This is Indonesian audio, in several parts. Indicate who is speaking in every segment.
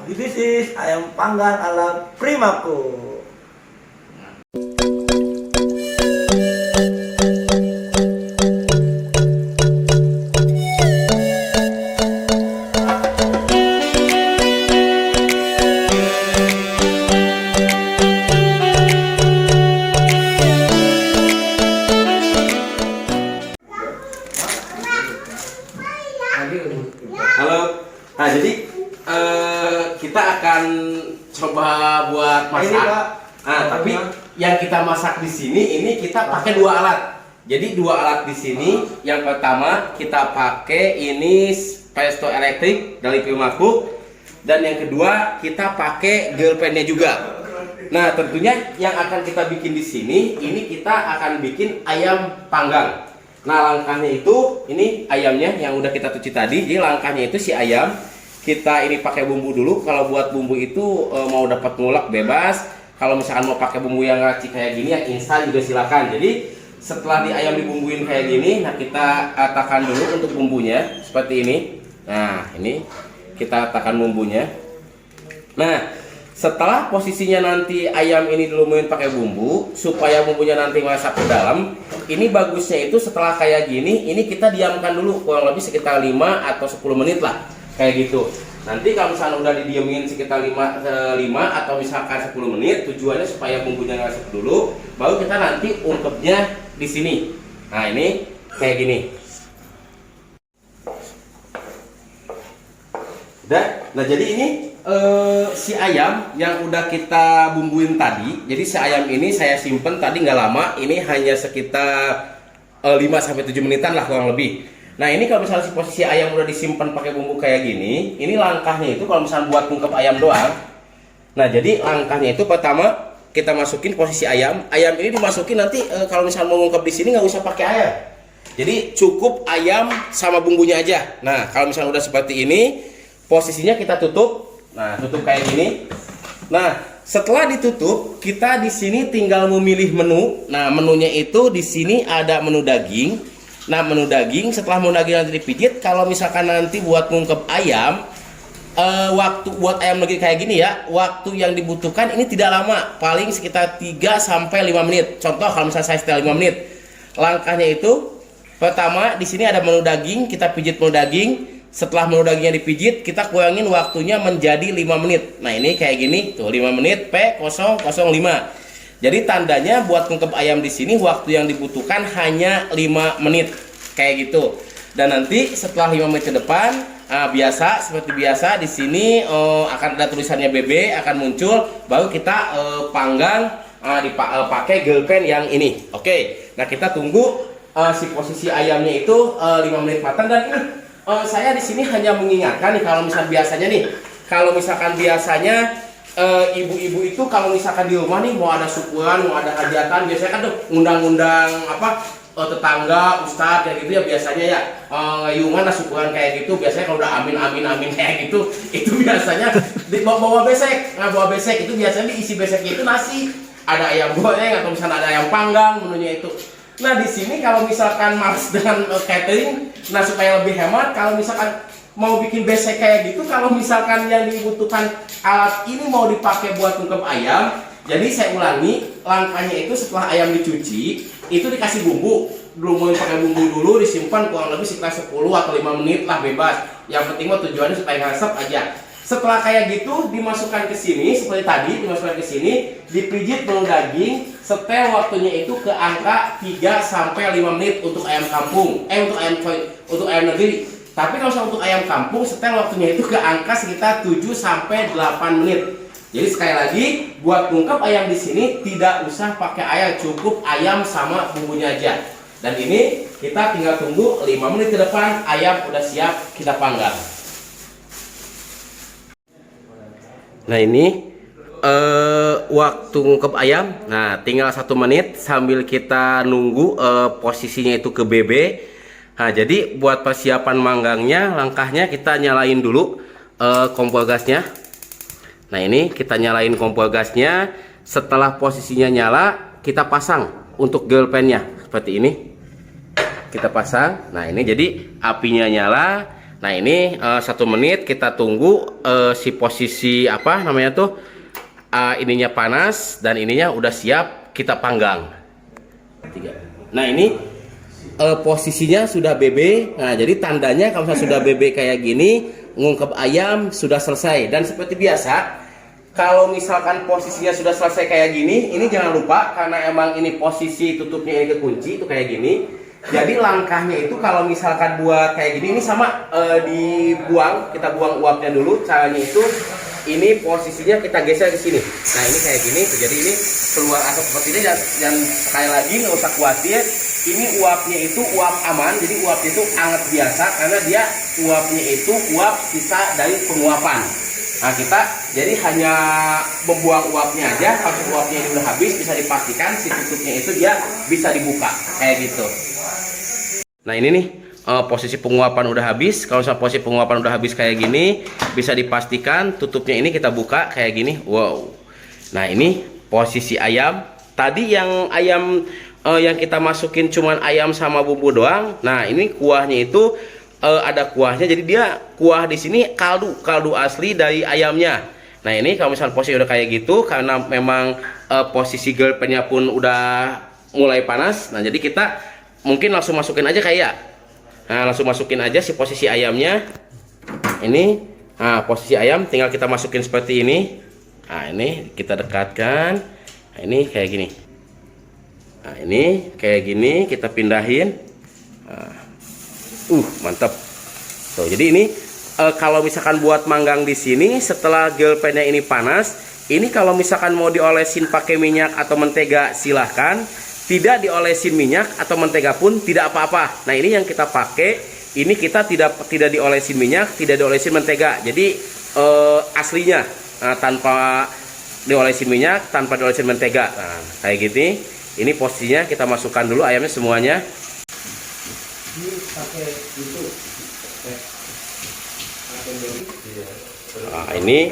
Speaker 1: This is ayam panggang ala Primaku.
Speaker 2: Halo. Nah, jadi kita akan coba buat masak.
Speaker 1: Ini, Pak.
Speaker 2: Nah, tapi yang kita masak di sini ini kita pakai dua alat. Jadi dua alat di sini. Yang pertama kita pakai ini pesto elektrik dari Primaku, dan yang kedua kita pakai gelpennya juga. Nah, tentunya yang akan kita bikin di sini ini kita akan bikin ayam panggang. Nah, langkahnya itu ini ayamnya yang udah kita cuci tadi. Jadi langkahnya itu si ayam kita ini pakai bumbu dulu. Kalau buat bumbu itu mau dapat ngulek bebas. Kalau misalkan mau pakai bumbu yang racik kayak gini yang instan juga silakan. Jadi setelah di ayam dibumbuin kayak gini, nah kita atakan dulu untuk bumbunya seperti ini. Nah, ini kita atakan bumbunya. Nah, setelah posisinya nanti ayam ini dilumurin pakai bumbu supaya bumbunya nanti masak ke dalam, ini bagusnya itu setelah kayak gini, ini kita diamkan dulu kurang lebih sekitar 5 atau 10 menit lah kayak gitu. Nanti kalau misalnya udah didiemin sekitar 5 atau misalkan 10 menit, tujuannya supaya bumbunya ngasih dulu, baru kita nanti ungkepnya di sini. Nah, ini kayak gini. Udah. Nah, jadi ini si ayam yang udah kita bumbuin tadi. Jadi si ayam ini saya simpen tadi nggak lama. Ini hanya sekitar 5-7 menitan lah kurang lebih. Nah, ini kalau misalnya si posisi ayam udah disimpan pakai bumbu kayak gini, ini langkahnya itu kalau misalnya buat ngungkep ayam doang. Nah, jadi langkahnya itu pertama kita masukin posisi ayam. Ayam ini dimasukin nanti kalau misalnya mau ngungkep di sini nggak usah pakai air. Jadi cukup ayam sama bumbunya aja. Nah, kalau misalnya udah seperti ini, posisinya kita tutup. Nah, tutup kayak gini. Nah, setelah ditutup, kita di sini tinggal memilih menu. Nah, menunya itu di sini ada menu daging. Nah, menu daging, setelah menu daging nanti dipijit, kalau misalkan nanti buat ngungkep ayam, waktu buat ayam negeri kayak gini ya, waktu yang dibutuhkan ini tidak lama, paling sekitar 3-5 menit. Contoh kalau misalnya saya setel 5 menit. Langkahnya itu pertama di sini ada menu daging, kita pijit menu daging. Setelah menu dagingnya dipijit, kita kurangin waktunya menjadi 5 menit. Nah, ini kayak gini tuh 5 menit P005. Jadi tandanya buat ngungkep ayam di sini waktu yang dibutuhkan hanya 5 menit kayak gitu. Dan nanti setelah 5 menit ke depan, biasa seperti biasa di sini akan ada tulisannya BB akan muncul, baru kita panggang pakai gelpen yang ini. Oke. Nah, kita tunggu si posisi ayamnya itu 5 menit matang. Dan saya di sini hanya mengingatkan nih, kalau misalkan biasanya nih, kalau misalkan biasanya ibu-ibu itu kalau misalkan di rumah nih mau ada syukuran, mau ada hajatan, biasanya kan tuh ngundang-ngundang tetangga, ustadz kayak gitu ya, biasanya ya ngayungan lah syukuran kayak gitu. Biasanya kalau udah amin kayak gitu, itu biasanya bawa besek. Nah, bawa besek itu biasanya diisi beseknya itu nasi, ada ayam goreng atau misalnya ada ayam panggang menunya itu. Nah, di sini kalau misalkan males dengan catering, nah supaya lebih hemat, kalau misalkan mau bikin besek kayak gitu, kalau misalkan yang dibutuhkan alat ini mau dipakai buat ngungkep ayam, jadi saya ulangi, langkahnya itu setelah ayam dicuci, itu dikasih bumbu. Belum mau pakai bumbu dulu, disimpan kurang lebih sekitar 10 atau 5 menit lah bebas. Yang penting mah tujuannya supaya ngasep aja. Setelah kayak gitu dimasukkan ke sini seperti tadi, dimasukkan ke sini, dipijit menu daging, setel waktunya itu ke angka 3-5 menit untuk ayam kampung. Untuk ayam negeri. Tapi kalau untuk ayam kampung, setel waktunya itu ke angka sekitar 7-8 menit. Jadi sekali lagi, buat ngungkep ayam di sini tidak usah pakai air, cukup ayam sama bumbunya aja. Dan ini kita tinggal tunggu 5 menit ke depan, ayam udah siap kita panggang. Nah, ini waktu ngungkep ayam. Nah, tinggal 1 menit sambil kita nunggu posisinya itu ke BB. Nah, jadi buat persiapan manggangnya, langkahnya kita nyalain dulu kompor gasnya. Nah, ini kita nyalain kompor gasnya. Setelah posisinya nyala, kita pasang untuk gelpennya seperti ini. Kita pasang. Nah, ini jadi apinya nyala. Nah ini 1 menit kita tunggu si posisi apa namanya tuh ininya panas dan ininya udah siap kita panggang. Nah ini posisinya sudah BB. Nah jadi tandanya kalau sudah BB kayak gini, ngungkep ayam sudah selesai. Dan seperti biasa, kalau misalkan posisinya sudah selesai kayak gini, ini jangan lupa karena emang ini posisi tutupnya ini kekunci itu kayak gini. Jadi langkahnya itu kalau misalkan buat kayak gini, ini sama dibuang, kita buang uapnya dulu. Caranya itu ini posisinya kita geser ke sini. Nah ini kayak gini, jadi ini keluar asap seperti ini. Dan sekali lagi nggak usah khawatir, ini uapnya itu uap aman. Jadi uapnya itu hangat biasa karena dia uapnya itu uap sisa dari penguapan. Nah kita jadi hanya membuang uapnya aja. Kalau uapnya ini udah habis, bisa dipastikan si tutupnya itu dia bisa dibuka kayak gitu. Nah ini nih posisi penguapan udah habis. Kalau misalnya posisi penguapan udah habis kayak gini, bisa dipastikan tutupnya ini kita buka kayak gini. Wow. Nah ini posisi ayam. Tadi yang ayam yang kita masukin cuman ayam sama bumbu doang. Nah ini kuahnya itu ada kuahnya. Jadi dia kuah di sini kaldu asli dari ayamnya. Nah ini kalau misalnya posisi udah kayak gitu, karena memang posisi gelpennya pun udah mulai panas. Nah jadi kita mungkin langsung masukin aja kayak. Nah langsung masukin aja si posisi ayamnya. Ini nah posisi ayam tinggal kita masukin seperti ini. Nah ini kita dekatkan. Nah ini kayak gini. Nah ini kayak gini kita pindahin. Nah, mantap. Tuh jadi ini kalau misalkan buat manggang di sini setelah gelpennya ini panas, ini kalau misalkan mau diolesin pakai minyak atau mentega silahkan. Tidak diolesin minyak atau mentega pun tidak apa-apa. Nah ini yang kita pakai, ini kita tidak diolesin minyak, tidak diolesin mentega. Jadi aslinya tanpa diolesin minyak, tanpa diolesin mentega. Nah kayak gini. Ini posisinya kita masukkan dulu ayamnya semuanya. Nah ini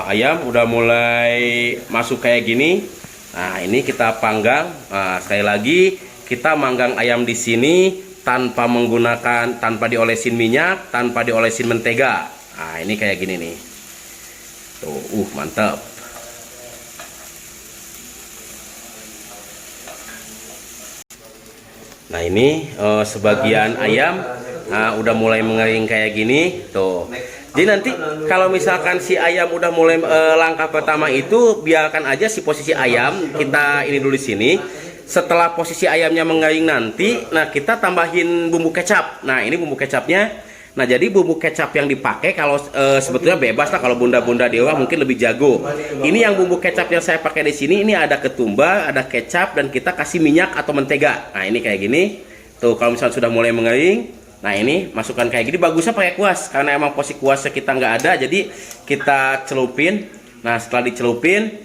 Speaker 2: ayam udah mulai masuk kayak gini. Nah ini kita panggang. Nah, sekali lagi kita manggang ayam di sini tanpa diolesin minyak, tanpa diolesin mentega. Nah ini kayak gini nih. Tuh, mantap. Nah ini sebagian ayam udah mulai mengering kayak gini. Tuh. Jadi nanti kalau misalkan si ayam udah mulai langkah pertama itu biarkan aja si posisi ayam kita ini dulu di sini. Setelah posisi ayamnya mengering nanti, nah kita tambahin bumbu kecap. Nah ini bumbu kecapnya. Nah jadi bumbu kecap yang dipakai kalau sebetulnya bebas lah, kalau bunda-bunda di rumah mungkin lebih jago. Ini yang bumbu kecap yang saya pakai di sini, ini ada ketumbar, ada kecap, dan kita kasih minyak atau mentega. Nah ini kayak gini. Tuh kalau misalnya sudah mulai mengering. Nah ini masukkan kayak gini, bagusnya pakai kuas karena emang posisi kuasnya kita nggak ada, jadi kita celupin. Nah setelah dicelupin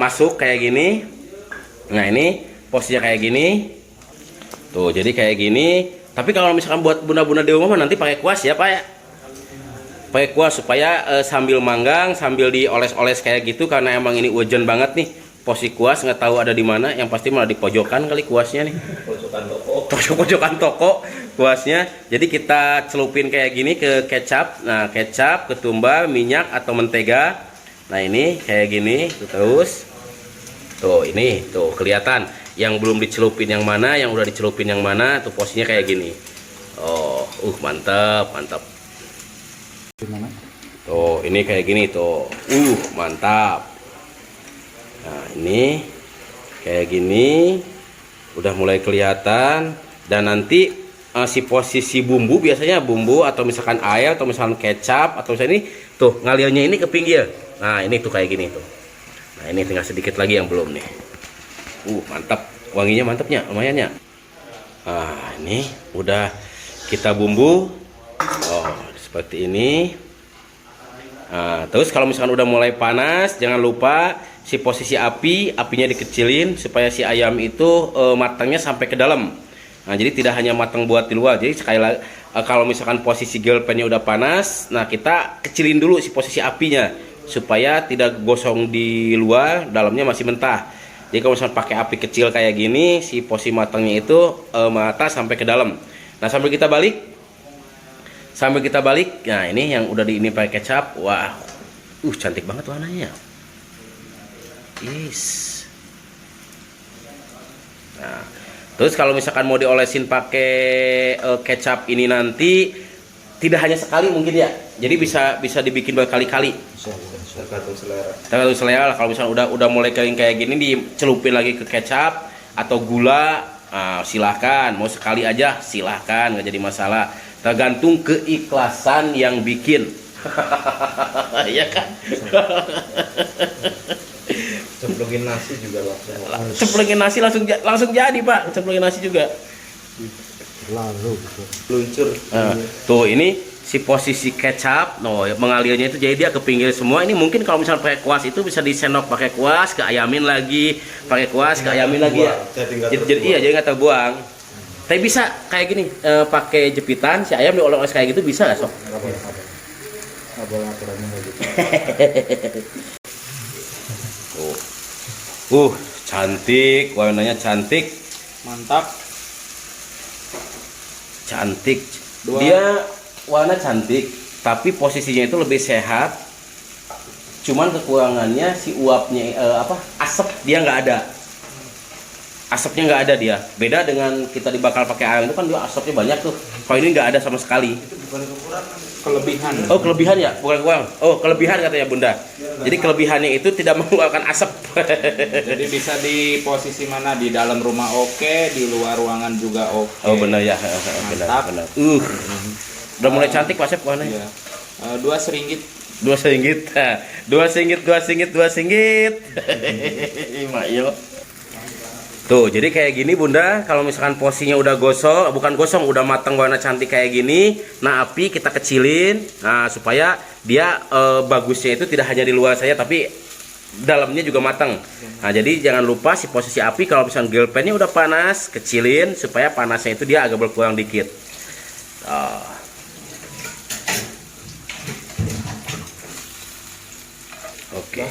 Speaker 2: masuk kayak gini. Nah ini posisinya kayak gini. Tuh jadi kayak gini. Tapi kalau misalkan buat bunda-bunda di rumah nanti pakai kuas ya Pak ya. Pakai kuas supaya sambil manggang sambil dioles-oles kayak gitu, karena emang ini urgent banget nih. Posisi kuas nggak tahu ada di mana, yang pasti malah di pojokan kali kuasnya nih. Pojokan toko kuasnya. Jadi kita celupin kayak gini ke kecap. Nah kecap, ketumbar, minyak atau mentega. Nah ini kayak gini terus. Tuh ini tuh kelihatan yang belum dicelupin yang mana, yang udah dicelupin yang mana. Tuh posisinya kayak gini. Oh mantap. Tuh ini kayak gini tuh. Mantap. Nah ini kayak gini udah mulai kelihatan. Dan nanti si posisi bumbu, biasanya bumbu atau misalkan air atau misalkan kecap atau misalnya ini tuh ngalirnya ini ke pinggir. Nah ini tuh kayak gini tuh. Nah ini tinggal sedikit lagi yang belum nih. Mantap, wanginya mantapnya, lumayannya. Nah ini udah kita bumbu. Seperti ini. Nah, terus kalau misalkan udah mulai panas, jangan lupa si posisi apinya dikecilin supaya si ayam itu matangnya sampai ke dalam. Nah jadi tidak hanya matang buat di luar. Jadi sekali lagi kalau misalkan posisi gelpennya udah panas, nah kita kecilin dulu si posisi apinya supaya tidak gosong di luar, dalamnya masih mentah. Jadi kalau misalkan pakai api kecil kayak gini, si posisi matangnya itu mata sampai ke dalam. Nah sambil kita balik, sambil kita balik. Nah, ini yang udah di ini pakai kecap. Wah. Cantik banget warnanya. Nah, terus kalau misalkan mau diolesin pakai kecap ini nanti tidak hanya sekali mungkin ya. Jadi bisa dibikin berkali-kali.
Speaker 1: Tergantung selera.
Speaker 2: Tergantung selera lah. Kalau misalnya udah mulai kering kayak gini, dicelupin lagi ke kecap atau gula, silahkan. Mau sekali aja silahkan, nggak jadi masalah. Tergantung keikhlasan yang bikin. Iya kan?
Speaker 1: Cemplungin nasi juga langsung.
Speaker 2: Cemplungin nasi langsung jadi, Pak. Cemplungin nasi juga.
Speaker 1: Lalu luncur.
Speaker 2: Tuh ini si posisi kecap, mengalirnya itu jadi dia ke pinggir semua. Ini mungkin kalau misalnya pakai kuas itu bisa disendok pakai kuas, keayamin lagi, pakai kuas, keayamin lagi ya. Jadi nggak terbuang. Tapi bisa kayak gini, pakai jepitan si ayam dioles kayak gitu bisa nggak, Sok?
Speaker 1: Nggak boleh aturannya kayak gitu.
Speaker 2: Cantik, warnanya cantik,
Speaker 3: Mantap.
Speaker 2: cantik. Dia warna cantik, tapi posisinya itu lebih sehat. Cuman kekurangannya si uapnya asap dia nggak ada. Asapnya nggak ada dia. Beda dengan kita dibakar pakai air itu kan dia asapnya banyak tuh. Kalau ini nggak ada sama sekali.
Speaker 1: Itu bukan kekurangan.
Speaker 3: Kelebihan.
Speaker 2: Oh, kelebihan ya, bukan kurang. Oh, kelebihan katanya Bunda. Jadi kelebihannya itu tidak mengeluarkan asap.
Speaker 3: Jadi bisa di posisi mana, di dalam rumah oke, di luar ruangan juga oke.
Speaker 2: Oh, benar ya.
Speaker 3: Mantap.
Speaker 2: Benar. Udah mulai cantik Pak Sep warnanya.
Speaker 3: Iya. Dua seringgit.
Speaker 2: Dua singgit. Mak yo. Tuh, jadi kayak gini Bunda, kalau misalkan posisinya udah udah matang warna cantik kayak gini, nah api kita kecilin, nah supaya dia bagusnya itu tidak hanya di luar saja, tapi dalamnya juga matang. Nah, jadi jangan lupa si posisi api kalau misalkan grill pan-nya udah panas, kecilin supaya panasnya itu dia agak berkurang dikit. Oke.